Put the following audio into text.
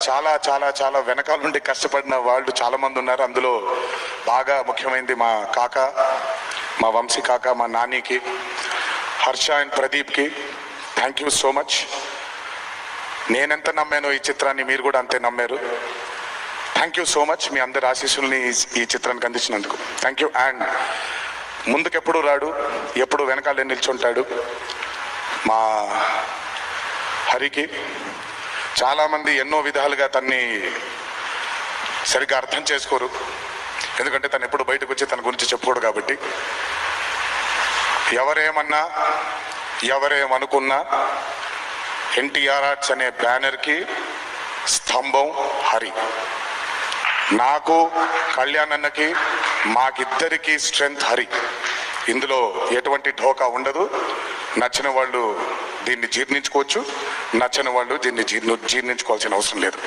చాలా చాలా చాలా వెనకాల నుండి కష్టపడిన వాళ్ళు చాలా మంది ఉన్నారు. అందులో బాగా ముఖ్యమైనది మా కాక, మా వంశీ కాక, మా నానికి, హర్ష అండ్ ప్రదీప్కి థ్యాంక్ యూ సో మచ్. నేనెంత నమ్మానో ఈ చిత్రాన్ని మీరు కూడా అంతే నమ్మారు. Thank you so much. మీ అందరి ఆశీస్సుల్ని ఈ చిత్రానికి అందించినందుకు థ్యాంక్ యూ. అండ్ ముందుకెప్పుడు రాడు, ఎప్పుడు వెనకాలే నిల్చుంటాడు మా హరికి. చాలామంది ఎన్నో విధాలుగా తన్ని సరిగ్గా అర్థం చేసుకోరు, ఎందుకంటే తను ఎప్పుడు బయటకు వచ్చి తన గురించి చెప్పుకోడు కాబట్టి. ఎవరేమన్నా ఎవరేమనుకున్నా ఎన్టీఆర్ ఆర్ట్స్ అనే బ్యానర్కి స్తంభం హరి. నాకు, కళ్యాణ్ అన్నకి, మాకిద్దరికి స్ట్రెంగ్త్ హరి. ఇందులో ఎటువంటి ఢోకా ఉండదు. నచ్చిన వాళ్ళు దీన్ని జీర్ణించుకోవచ్చు, నచ్చని వాళ్ళు దీన్ని జీర్ణించుకోవాల్సిన అవసరం లేదు.